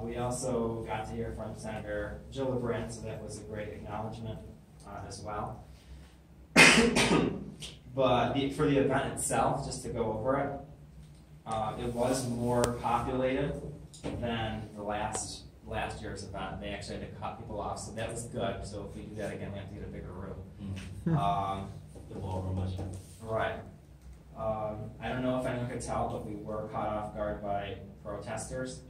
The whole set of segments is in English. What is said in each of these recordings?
We also got to hear from Senator Gillibrand, so that was a great acknowledgement as well. But for the event itself, just to go over it, it was more populated than the last year's event. They actually had to cut people off, so that was good. So if we do that again, we have to get a bigger room. The ballroom was right. I don't know if anyone could tell, but we were caught off guard by protesters.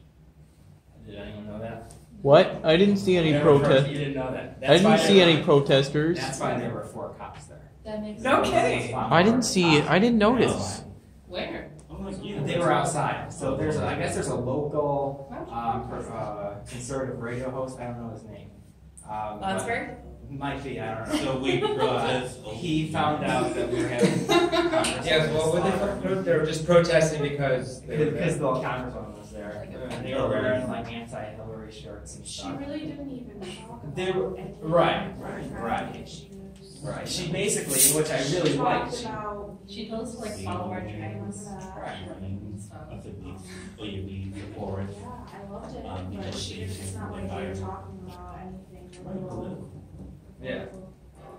Did anyone know that? What? I didn't see any protesters. You didn't know that. I didn't see any protesters. That's why there were 4 cops there. That makes No sense. kidding. I didn't see. I didn't notice. Where? They were outside. So I guess there's a local conservative radio host. I don't know his name. Lunsford? Might be. I don't know. So we protest. He found out that we were having conversations. Yes, well, they were just protesting because they were Because the congresswoman was there. And they were wearing like anti-Hillary shirts and She stuff. really didn't even talk about They were- any right. issues. Right. She basically, which I really liked. She told us to like follow our trends. Right. Of the forest. Yeah, I loved it, but it's not like they were talking about anything really. Yeah.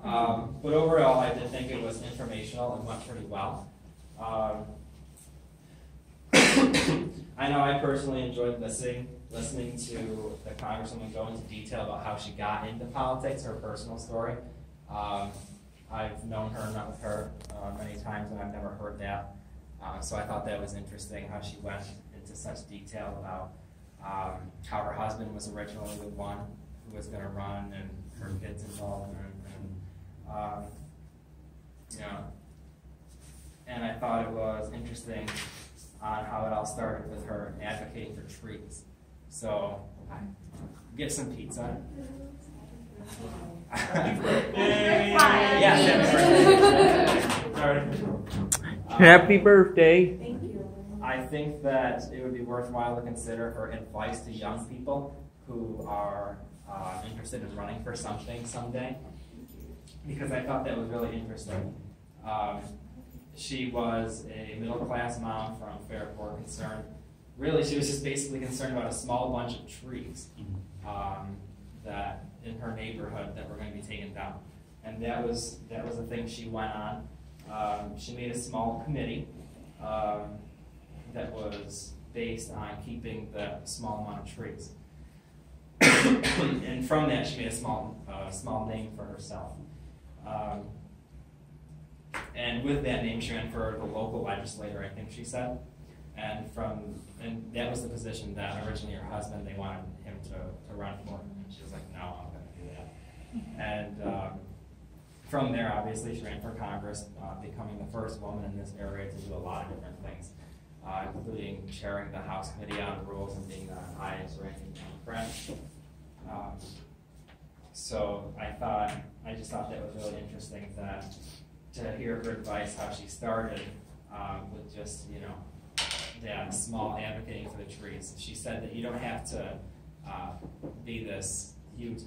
But overall, I did think it was informational and went pretty well. I know I personally enjoyed listening to the Congresswoman go into detail about how she got into politics, her personal story. I've known her, met with her many times, and I've never heard that. So I thought that was interesting how she went into such detail about how her husband was originally the one who was going to run, and her kids involved, and I thought it was interesting on how it all started with her advocating for trees. So get some pizza. Happy birthday. Thank you. I think that it would be worthwhile to consider her advice to young people who are interested in running for something someday, because I thought that was really interesting. She was a middle-class mom from Fairport, concerned. Really, she was just basically concerned about a small bunch of trees that in her neighborhood that were going to be taken down, and that was the thing she went on. She made a small committee that was based on keeping the small amount of trees, and from that she made a small name for herself. And with that name, she ran for the local legislator, I think she said. And that was the position that originally her husband, they wanted him to run for. And she was like, no, I'm going to do that. And from there, obviously, she ran for Congress, becoming the first woman in this area to do a lot of different things, including chairing the House Committee on Rules and being the highest ranking Democrat. So I just thought that was really interesting to hear her advice, how she started with just, that small advocating for the trees. She said that you don't have to be this huge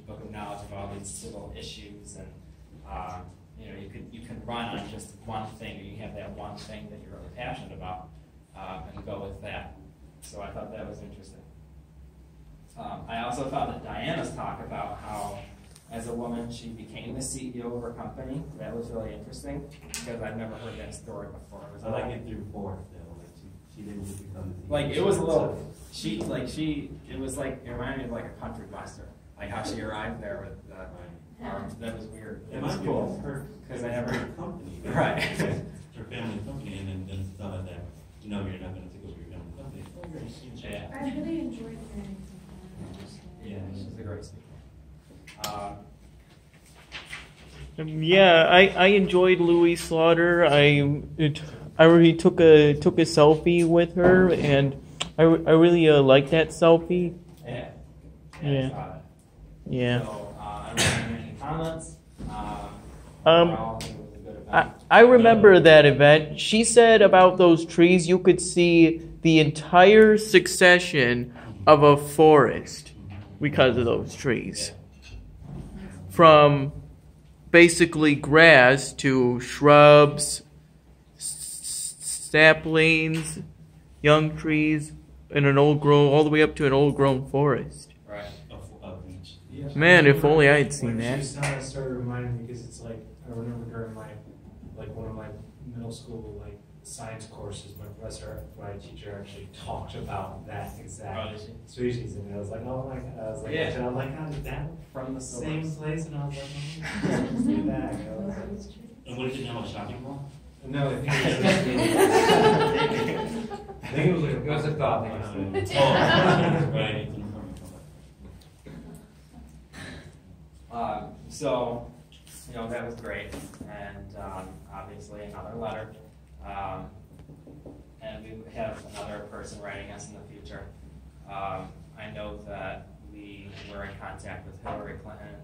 book of knowledge of all these civil issues, and you can run on just one thing, or you have that one thing that you're really passionate about, and go with that. So I thought that was interesting. I also thought that Diana's talk about how, as a woman, she became the CEO of her company. That was really interesting, because I've never heard that story before. I like it through fourth, though. Like she didn't just become the CEO. Like, it was a little, it was like, it reminded me of like a country western. Like how she arrived there with the arms. That was weird. It was cool. Because I never, company. right. It's her family company, and then it's not that, you're not going to take over your family company. Yeah. I really enjoyed hearing Yeah, she's a great speaker. Yeah, I enjoyed Louis Slaughter. I already took a selfie with her, and I really liked that selfie. Yeah. Yeah. Yeah. So, I don't have any comments. I remember that event. She said about those trees, you could see the entire succession of a forest because of those trees. From basically grass to shrubs, saplings, young trees, in an old grown, all the way up to an old grown forest. Right. Of each. Yeah. Man, if only I had seen When that. she started reminding me, because it's like, I remember during my, like one of my middle school, like science courses, my professor, my teacher actually talked about that Oh, exact did she? species, and I was like, oh my god, I was like, Yeah. I'm like, how did that From the same source. place? And I was like, oh, it's way back. I was like, And what is it now, a shopping mall? no, I think it was like, It was a thought behind it. Oh, right. So, that was great, and obviously another letter. And we have another person writing us in the future. I know that we were in contact with Hillary Clinton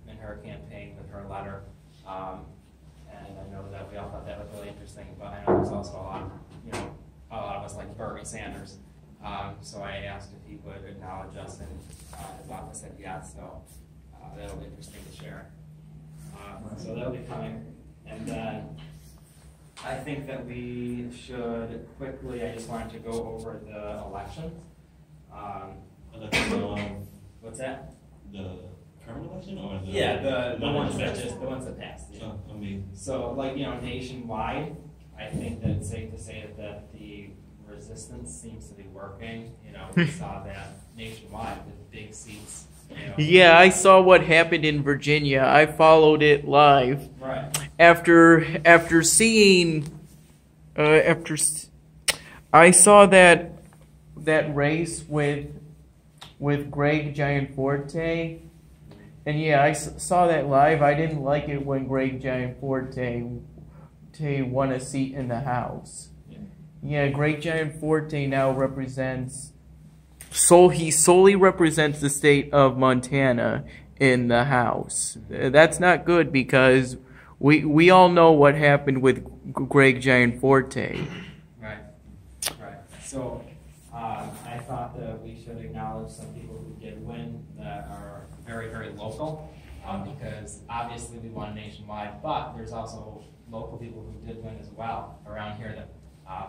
in her campaign with her letter. And I know that we all thought that was really interesting, but I know there's also a lot of us like Bernie Sanders. So I asked if he would acknowledge us, and his office said yes, so that'll be interesting to share. So that'll be coming. And then I think that we should quickly, I just wanted to go over the elections. What's that? The current election or the? Yeah, the ones that passed? the ones that passed. Yeah. Oh, I mean, So, nationwide, I think that it's safe to say that the resistance seems to be working. We saw that nationwide with big seats. Yeah, I saw what happened in Virginia. I followed it live. Right. After seeing, I saw that race with Greg Gianforte, and yeah, I saw that live. I didn't like it when Greg Gianforte won a seat in the House. Yeah, Greg Gianforte now represents. He solely represents the state of Montana in the House. That's not good because we all know what happened with Greg Gianforte. Right. So I thought that we should acknowledge some people who did win that are very, very local, because obviously we won nationwide, but there's also local people who did win as well around here that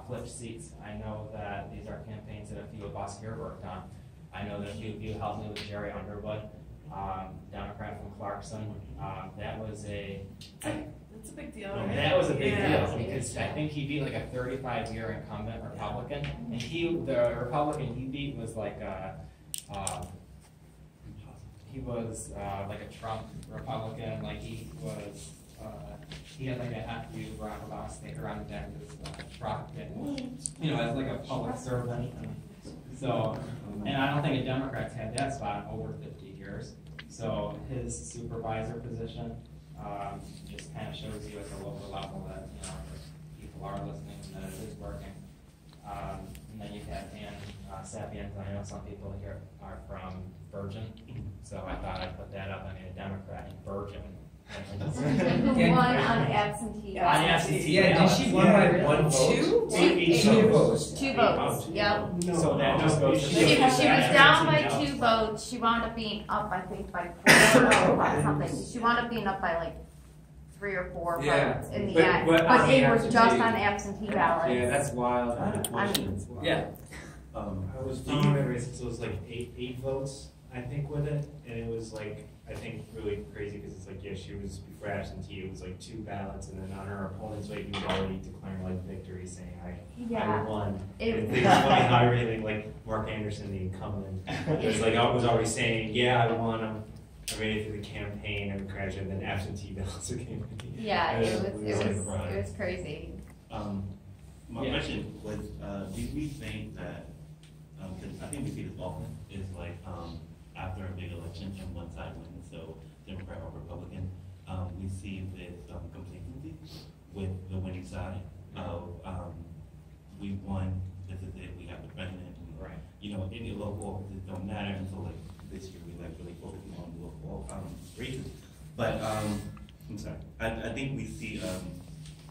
flipped seats. I know that these are campaigns that a few of us here worked on. I know that a few of you helped me with Jerry Underwood, Democrat from Clarkson. That was That's a big deal. That was a big Yeah. deal because I think he beat like a 35-year incumbent Republican, and the Republican he beat was like he was like a Trump Republican, like he was. He had like a FU Barack Obama sticker on the back of his truck, and, as like a public servant. So, and I don't think a Democrat's had that spot in over 50 years. So his supervisor position just kind of shows you at the local level that people are listening and that it is working. And then you have Ann Sapiens. I know some people here are from Virgin, so I thought I'd put that up. I mean, a Democrat in Virgin. Who won on absentee On ballot. absentee Yeah, did she win by one vote? Two votes. Two votes, yep. So that just goes to show She you was that down by everything 2 else- votes. She wound up being up, I think, by 4 or something. She wound up being up by like 3 or 4 Yeah, votes in the but- end. but But on they the were just absentee- on absentee ballots. Yeah, that's wild. I had a question. Yeah. I was do following you- that race, so it was like eight votes, I think, with it, and it was like, I think really crazy, because it's like, yeah, she was, for absentee, it was like 2 ballots, and then on her opponent's way, he was already declaring like victory, saying, I Yeah. won. It- And it's funny how everything, like, Mark Anderson, the incumbent, was like, I was already saying, yeah, I won, I made it through the campaign, and crashed, and then absentee ballots came. Yeah, it was like, crazy. My Yeah. question was, do we think that, because I think we see this often, is like after a big election and one side wins, so Democrat or Republican, we see this complacency with the winning side of we won, this is it, we have the president, and, Right. any local offices don't matter, and so like this year we like really focusing on local races. But I'm sorry, I think we see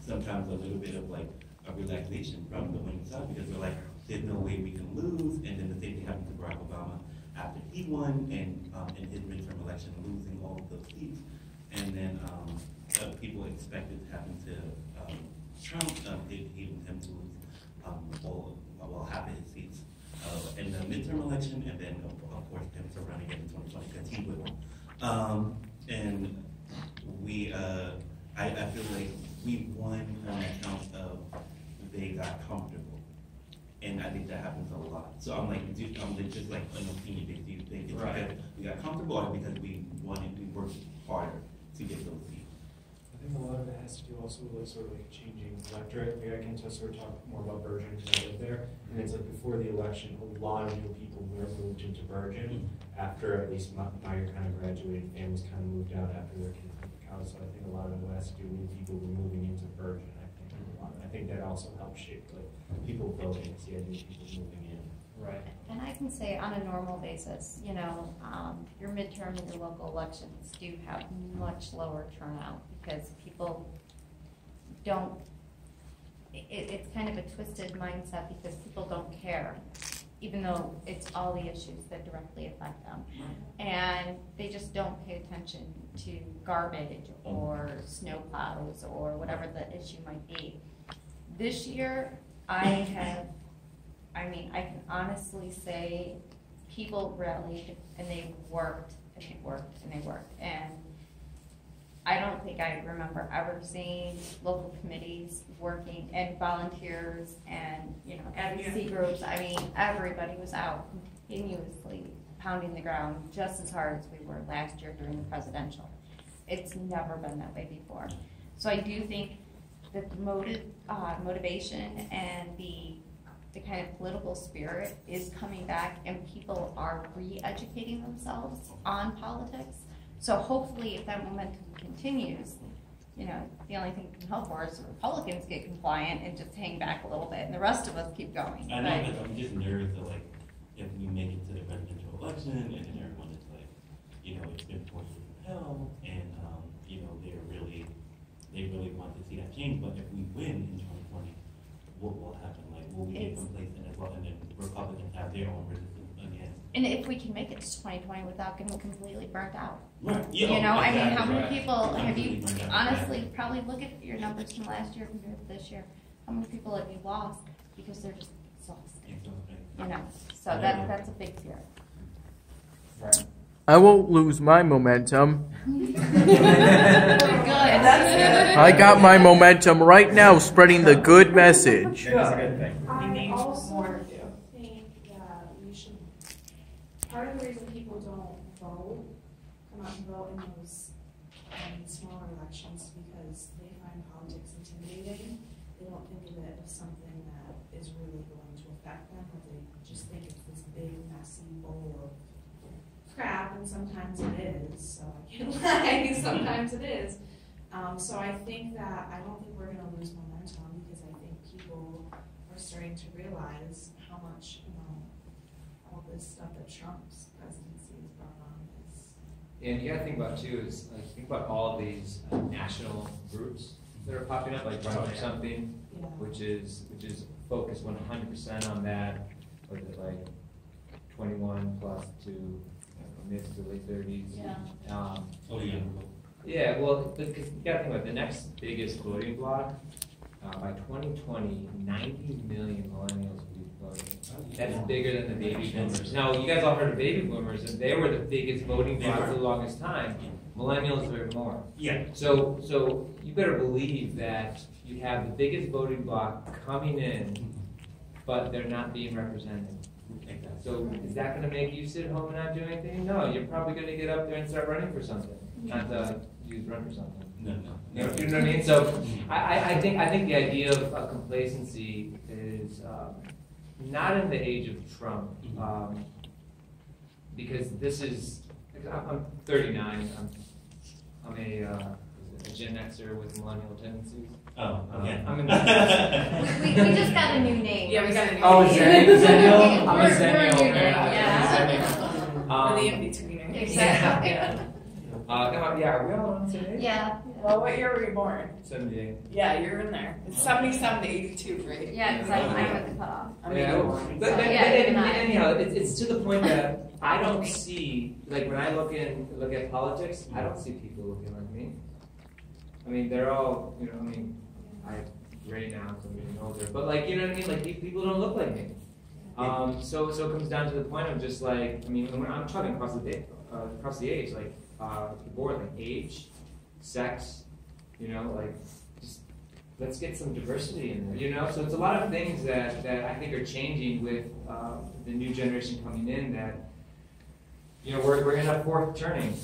sometimes a little bit of like a relaxation from the winning side because we're like, there's no way we can lose, and then the same thing happened to Barack Obama after he won and in his midterm election, losing all of those seats, and then people expected to happen to Trump, even him to lose all well, half of his seats in the midterm election, and then of course him to run again in 2020 because he will. And we, I feel like we won on account of they got comfortable, and I think that happens a lot. So I'm like, just like an opinion based. Do you think it's because we got comfortable, or because we worked harder to get those seats? I think a lot of it has to do also with sort of like changing electorate. Like I can just sort of talk more about Bergen because I live there. And it's like before the election, a lot of new people moved into Bergen after at least my kind of graduated families kind of moved out after their kids went to college. So I think a lot of it has to do with people were moving into Bergen. I think that also helps shape like people voting. See, I think people moving in. Right. And I can say on a normal basis, you know, your midterm and your local elections do have much lower turnout because people don't, it's kind of a twisted mindset because people don't care, even though it's all the issues that directly affect them. And they just don't pay attention to garbage or snowplows or whatever the issue might be. This year, I can honestly say people rallied and they worked and they worked and they worked. And I don't think I remember ever seeing local committees working and volunteers and, you know, advocacy groups. I mean, everybody was out continuously pounding the ground just as hard as we were last year during the presidential. It's never been that way before. So I do think that the motivation and the kind of political spirit is coming back and people are re-educating themselves on politics. So hopefully if that momentum continues, you know, the only thing we can hope for is the Republicans get compliant and just hang back a little bit and the rest of us keep going. I know that I'm just nervous that like if we make it to the presidential election and then everyone is like, you know, it's been 4 years of hell and you know, they really want to see that change, but if we win in 2020, what will happen? Like, will we get complacent as well, and then Republicans have their own resistance again? And if we can make it to 2020 without getting completely burnt out. Right. You know, exactly. I mean, how many Right. people have you, Completely burnt out. honestly, probably look at your numbers from last year compared to this year. How many people have you lost because they're just exhausted, you know? So that's a big fear. Right. I won't lose my momentum. Good. I got my momentum right now, spreading the good message. That's a good thing. I also think that we should, part of the reason people don't vote, come out and vote in those smaller elections because they find politics intimidating. They don't think of it as something that is really going to affect them, but they just think it's this big, messy bowl of crap, and sometimes it is, so I can't lie, sometimes it is. So I think that, I don't think we're going to lose momentum because I think people are starting to realize how much, you know, all this stuff that Trump's presidency has brought on is. And you gotta think about too is, like, think about all of these national groups that are popping up, like Run for Something, Yeah. which is focused 100% on that, what is it, like 21 plus to mid to late 30s. Yeah. Oh, yeah. Yeah, well, because you gotta think about the next biggest voting block, by 2020, 90 million millennials will be voting. That's bigger than the baby boomers. Now, you guys all heard of baby boomers, and they were the biggest voting block for the longest time. Millennials are more. Yeah. So you better believe that you have the biggest voting block coming in, but they're not being represented. So is that going to make you sit home and not do anything? No, you're probably going to get up there and start running for something, not use run for something. No. You know what I mean? So I think the idea of complacency is not in the age of Trump, because this is. I'm 39. I'm a Gen Xer with millennial tendencies. Oh, okay. I'm in We just got a new name. Yeah, we got a new Oh, name. Zennial? I'm a We're Zennial. new name, yeah. We're the in-betweener. Exactly. Yeah, are we all on the same age? Yeah. Well, what year were you born? 78. Yeah, you're in there. It's 77 to 82, right? Yeah, because I was the cutoff. I'm Yeah, 81. but Yeah, anyhow, it's to the point that I don't see, like when I look at politics, I don't see people looking like me. I mean, they're all, you know, I mean, right now, so I'm getting older. But like, you know what I mean? Like these people don't look like me. So it comes down to the point of just like, I mean, when I'm talking across the age, like the board, like age, sex, you know, like just let's get some diversity in there, you know. So it's a lot of things that I think are changing with the new generation coming in. That you know we're in a fourth turning.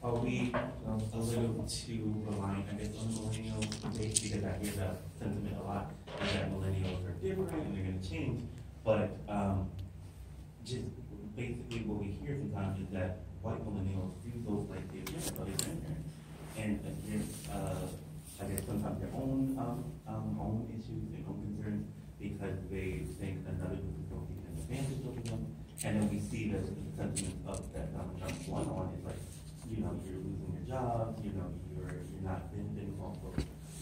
Are we a little too reliant, I guess, on the millennial debate? Because I hear the sentiment a lot is that millennials are different and they're going to change. But just basically what we hear sometimes is that white millennials do look like their parents or their grandparents. And again, I guess sometimes their own issues, their own concerns, because they think another group is going to take an advantage of them. And then we see that the sentiment of that Donald Trump's going on is like, you know, you're losing your job, you know, you're not benefiting off of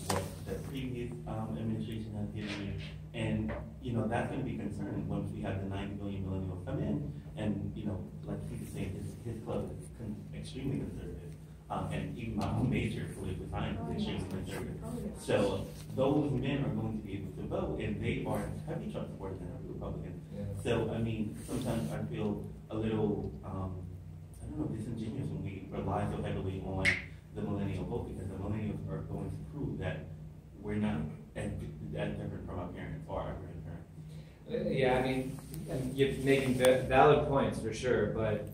what the previous administration has given you. And, you know, that's going to be concerning once we have the 90 million millennials come in. And, you know, like he was saying, his club is extremely conservative. And even my own major, political science, is extremely conservative. So those men are going to be able to vote, and they are heavy Trump supporters and heavy Republicans. Yeah. So, I mean, sometimes I feel a little, I don't know, disingenuous when we rely so heavily on the millennial vote, because the millennials are going to prove that we're not as different from our parents or our grandparents. Yeah, I mean, you're making valid points for sure, but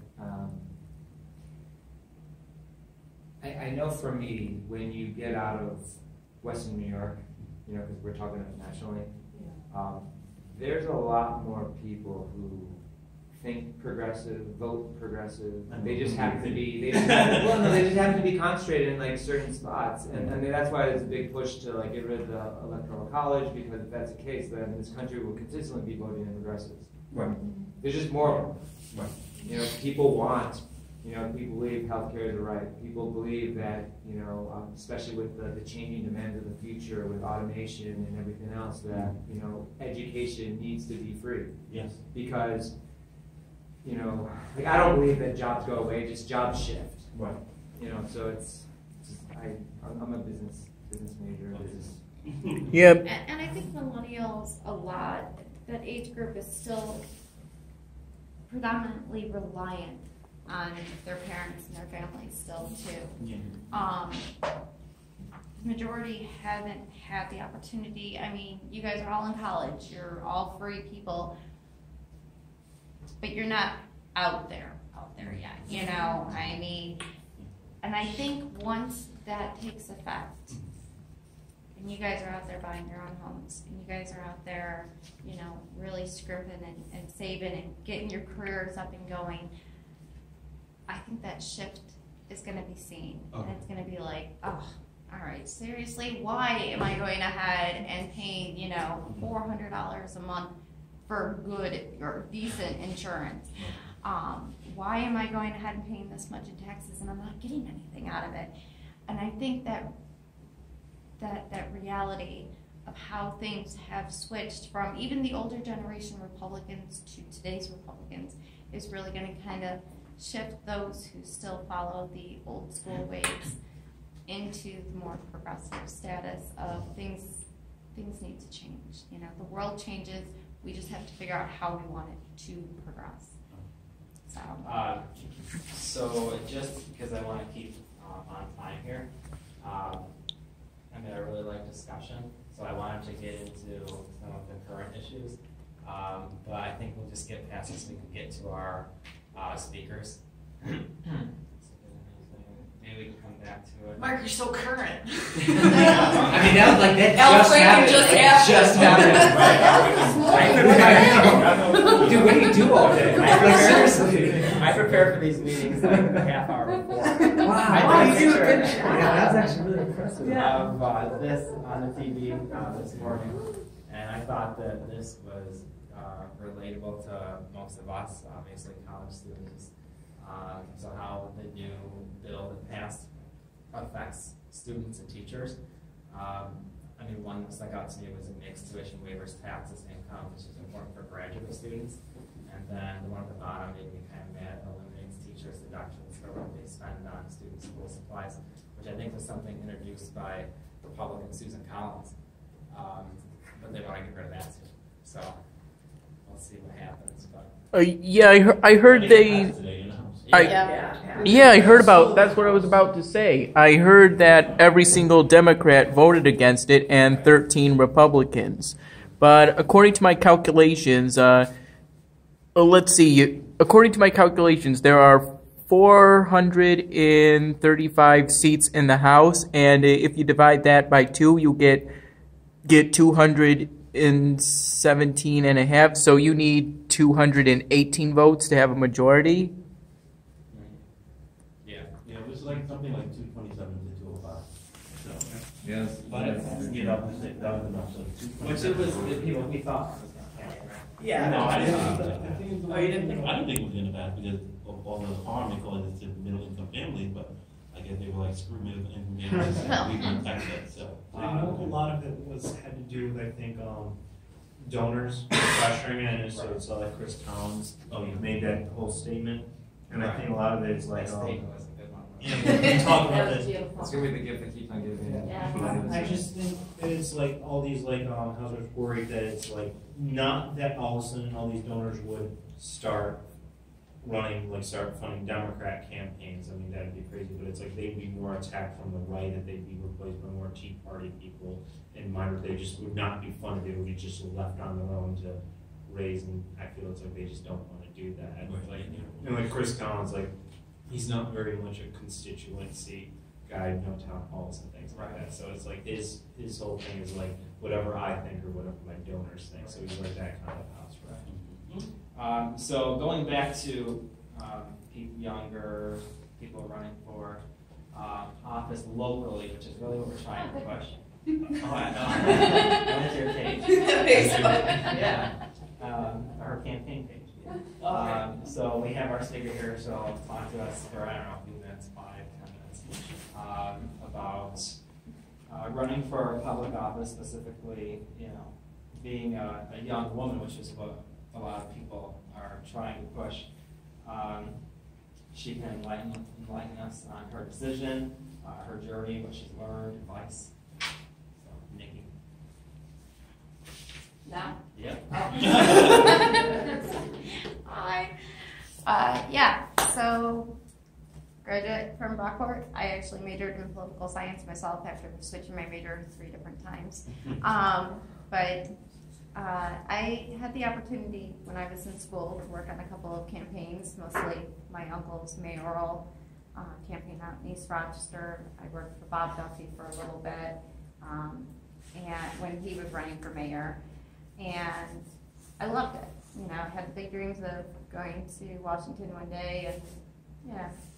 I know for me, when you get out of Western New York, you know, because we're talking nationally, there's a lot more people who think progressive, vote progressive. They just happen to be, they just happen to be concentrated in like certain spots. And I mean, that's why there's a big push to like get rid of the electoral college, because if that's the case, then this country will consistently be voting in progressives. Right. There's just more of them. Right. You know, people want, you know, people believe healthcare is a right. People believe that, you know, especially with the changing demands of the future, with automation and everything else, that, you know, education needs to be free. Yes. Because, you know, like I don't believe that jobs go away, just jobs shift. Right. You know, so it's I'm a business major. Yeah. And I think millennials, a lot, that age group is still predominantly reliant on their parents and their families still too. Yeah. The majority haven't had the opportunity. I mean, you guys are all in college, you're all free people, but you're not out there yet, you know, I mean, and I think once that takes effect, and you guys are out there buying your own homes, and you guys are out there, you know, really scrimping and saving and getting your careers up and going, I think that shift is going to be seen. Okay. And it's going to be like, oh, all right, seriously, why am I going ahead and paying, you know, $400 a month for good or decent insurance? Why am I going ahead and paying this much in taxes and I'm not getting anything out of it? And I think that reality of how things have switched from even the older generation Republicans to today's Republicans is really going to kind of shift those who still follow the old school ways into the more progressive status of things need to change. You know, the world changes. We just have to figure out how we want it to progress. So just because I want to keep on time here, I mean, I really like discussion, so I wanted to get into some of the current issues, but I think we'll just get past this so we can get to our speakers. Maybe we can come back to it. Mark, you're so current. I mean, that was like that just happened. Dude, what do you do all day? Seriously. I prepare for these meetings like a half hour before. Wow, I you took a do a good picture job. that's actually really impressive of this on the TV this morning, and I thought that this was relatable to most of us, obviously college students. So how the new bill that passed affects students and teachers. I mean, one that stuck out to me was a mixed tuition waivers, taxes, income, which is important for graduate students. And then the one at the bottom made me kind of mad, eliminates teachers' deductions for what they spend on student school supplies, which I think was something introduced by Republican Susan Collins. but they want to get rid of that too. So we'll see what happens. But Yeah, I heard they. Yeah, I heard about. That's what I was about to say. I heard that every single Democrat voted against it, and 13 Republicans. But according to my calculations, let's see. According to my calculations, there are 435 seats in the House, and if you divide that by 2, you get 217 and a half. So you need 218 votes to have a majority. Yeah, it was like something like 227 to 205. So, Yes. but that was enough. So which it was the people we thought was going to happen. Yeah. No, I didn't. Oh, you didn't think I didn't think it was gonna pass because of all the harm it causes to middle income families, but I guess they were like, screw middle income families, we can tax that, so. I know a lot of it had to do with, I think, donors pressuring it, and so it's like Chris Collins made that whole statement, and I think a lot of it is like, That statement was a good one. we talk about That was this. beautiful. It's gonna be the gift that keeps on giving. Yeah. I just think it's like all these households worried that it's like not that all of a sudden all these donors would start start funding Democrat campaigns. I mean, that'd be crazy, but it's like they'd be more attacked from the right, that they'd be replaced by more Tea Party people, and they just would not be funded. They would be just left on their own to raise, and I feel it's like they just don't want to do that. Like Chris Collins, like he's not very much a constituency guy, no town halls and things like that. So it's like his whole thing is like whatever I think or whatever my donors think. So he's like that kind of house, right? So going back to younger people running for office locally, which is really what we're trying to push. Oh, I know. What's your page? Yeah, our campaign page. So we have our speaker here, so talk to us for, I don't know, a few minutes, 5, 10 minutes, about running for public office, specifically, being a young woman, which is what a lot of people are trying to push. She can enlighten us on her decision, her journey, what she's learned, advice. So, Nikki. Now? Yep. Hi. So graduate from Brockport. I actually majored in political science myself after switching my major 3 different times. But I had the opportunity when I was in school to work on a couple of campaigns, mostly my uncle's mayoral campaign out in East Rochester. I worked for Bob Duffy for a little bit, and when he was running for mayor, and I loved it. I had big dreams of going to Washington one day, and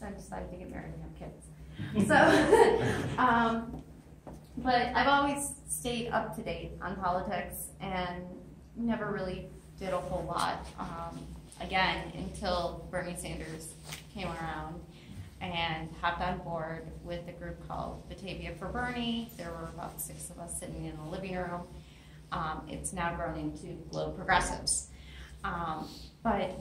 then decided to get married and have kids. So, but I've always stayed up to date on politics and never really did a whole lot, again, until Bernie Sanders came around and hopped on board with a group called Batavia for Bernie. There were about 6 of us sitting in a living room. It's now grown into Globe Progressives. But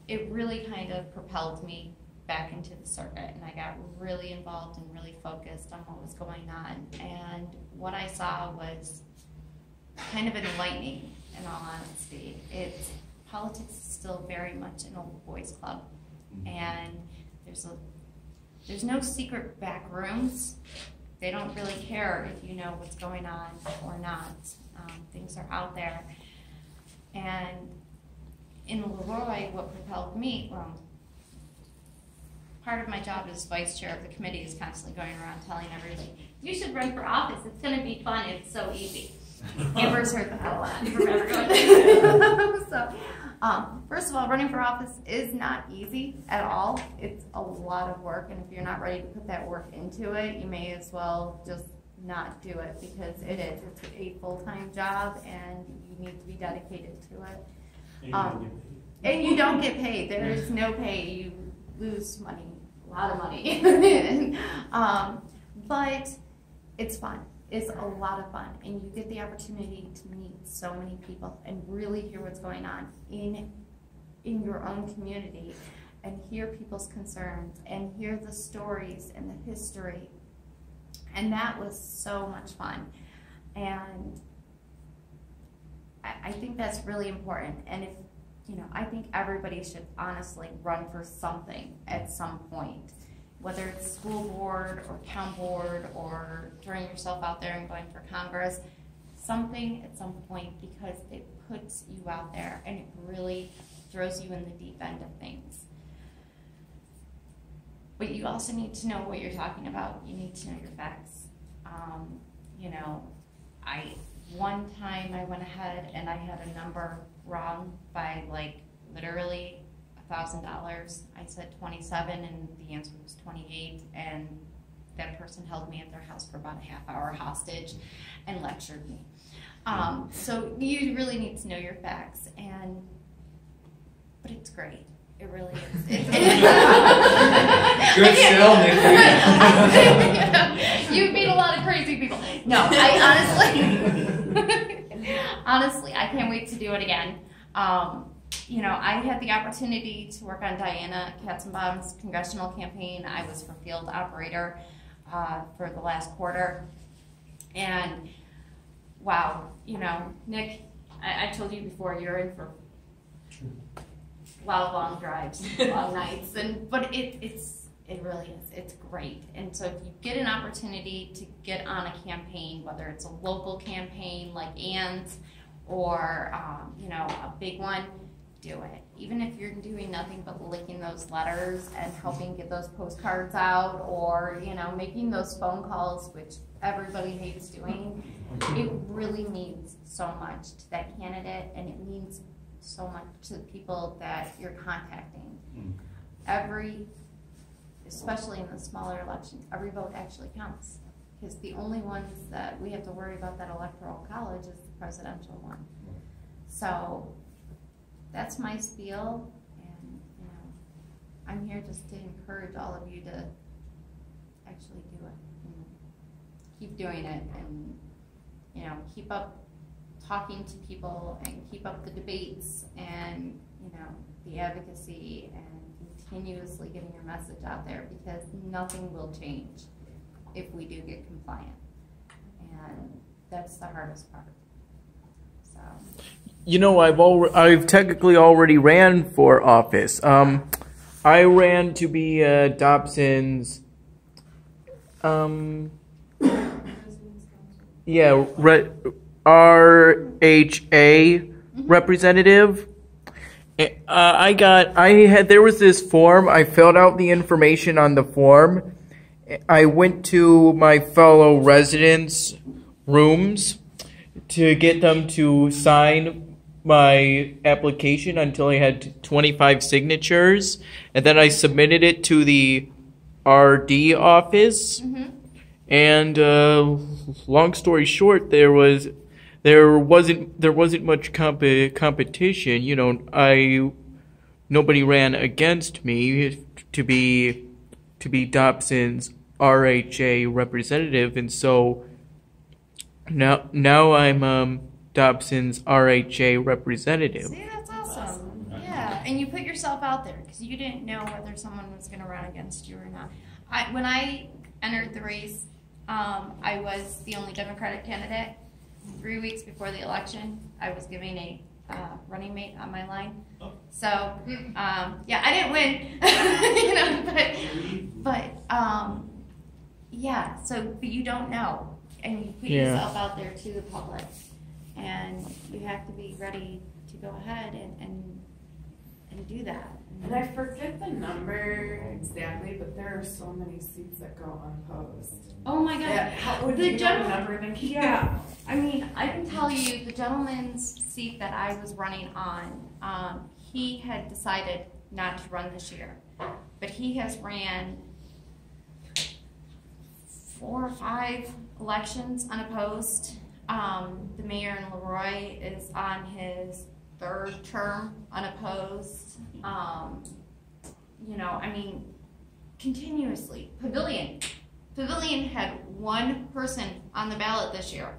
it really kind of propelled me back into the circuit, and I got really involved and really focused on what was going on. And what I saw was kind of enlightening, in all honesty. Politics is still very much an old boys club, and there's no secret back rooms. They don't really care if you know what's going on or not. Things are out there. And in Leroy, what propelled me, part of my job as vice chair of the committee is constantly going around telling everybody, you should run for office. It's going to be fun. It's so easy. Amber's heard that a lot from everyone. So, first of all, running for office is not easy at all. It's a lot of work, and if you're not ready to put that work into it, you may as well just not do it, because it's a full-time job, and you need to be dedicated to it. And you don't get paid. There is no pay. You lose money, a lot of money. But it's fun. It's a lot of fun, and you get the opportunity to meet so many people and really hear what's going on in your own community, and hear people's concerns, and hear the stories and the history. And that was so much fun. And I think that's really important. And if, I think everybody should honestly run for something at some point, whether it's school board or town board or throwing yourself out there and going for Congress, something at some point, because it puts you out there and it really throws you in the deep end of things. But you also need to know what you're talking about. You need to know your facts. One time I went ahead and I had a number wrong by literally $1,000. I said 27 and the answer was 28, and that person held me at their house for about a half hour hostage and lectured me. So you really need to know your facts, but it's great. It really is. Good still, You meet a lot of crazy people. No, honestly, I can't wait to do it again. I had the opportunity to work on Diana Katzenbaum's congressional campaign. I was her field operator for the last quarter. And wow, Nick, I told you before, you're in for a lot of long drives, long nights, but it really is. It's great. And so if you get an opportunity to get on a campaign, whether it's a local campaign like Ann's or a big one, do it. Even if you're doing nothing but licking those letters and helping get those postcards out, or making those phone calls, which everybody hates doing, it really means so much to that candidate, and it means so much to the people that you're contacting. Especially in the smaller elections, every vote actually counts, because the only ones that we have to worry about that electoral college is the presidential one. So that's my spiel, and I'm here just to encourage all of you to actually do it. Keep doing it, and keep up talking to people, and keep up the debates, and the advocacy, and continuously getting your message out there, because nothing will change if we do get compliant, and that's the hardest part. So I've technically already ran for office. I ran to be Dobson's RHA representative. There was this form. I filled out the information on the form. I went to my fellow residents' rooms to get them to sign my application until I had 25 signatures, and then I submitted it to the RD office. Mm-hmm. And long story short, there wasn't much competition. Nobody ran against me to be Dobson's RHA representative, and so now I'm Dobson's RHA representative. See, that's awesome. Yeah, and you put yourself out there because you didn't know whether someone was going to run against you or not. When I entered the race, I was the only Democratic candidate. 3 weeks before the election, I was giving a running mate on my line. So, yeah, I didn't win, yeah. So, but you don't know, and you put yourself out there to the public, and you have to be ready to go ahead and do that. And I forget the number exactly, but there are so many seats that go unopposed. Oh my God! Yeah, how would you remember them? Yeah, I mean, I can tell you the gentleman's seat that I was running on, he had decided not to run this year, but he has ran 4 or 5 elections unopposed. The mayor in Leroy is on his 3rd term unopposed. I mean, continuously. Pavilion had 1 person on the ballot this year.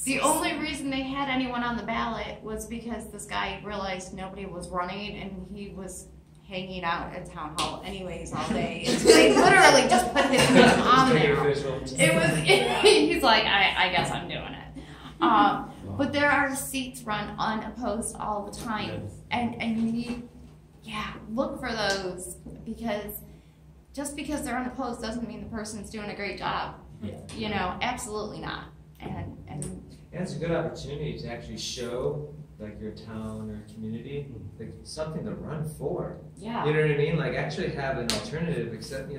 The only reason they had anyone on the ballot was because this guy realized nobody was running, and he was hanging out at town hall anyways all day. So they literally just put his name on there. He's like, I guess I'm doing it. But there are seats run unopposed all the time, and you need, look for those, because just because they're unopposed doesn't mean the person's doing a great job. You know, absolutely not. And it's a good opportunity to actually show like your town or community like something to run for. yeah. You know what I mean? Like actually have an alternative, except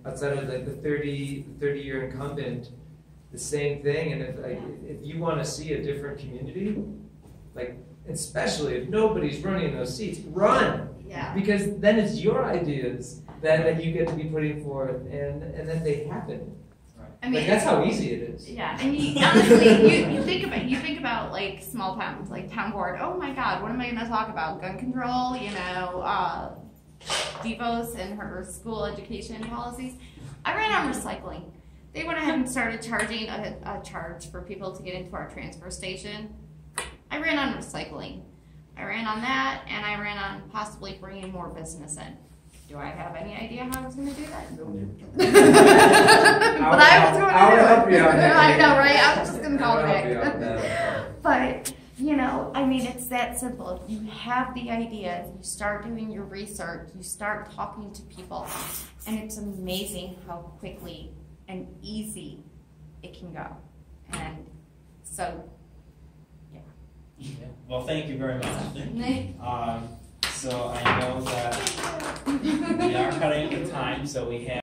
outside of like the 30-year incumbent, the same thing. And if you want to see a different community, like especially if nobody's running those seats, run. Yeah. Because then it's your ideas that you get to be putting forth, and then they happen. I mean, Like that's how easy it is. yeah, and honestly, you think about like small towns, like town board. Oh my God, what am I going to talk about? Gun control, DeVos and her school education policies. I ran on recycling. They went ahead and started charging a charge for people to get into our transfer station. I ran on recycling. I ran on that, and I ran on possibly bringing more business in. Do I have any idea how I was going to do that? No. But I was going to do it. help you out. I know, right? I was just going to call it I'll help you out back. with that. But, I mean, it's that simple. If you have the idea, you start doing your research, you start talking to people, and it's amazing how quickly and easy it can go. And so, Well, thank you very much. So I know that we are cutting into time, so we have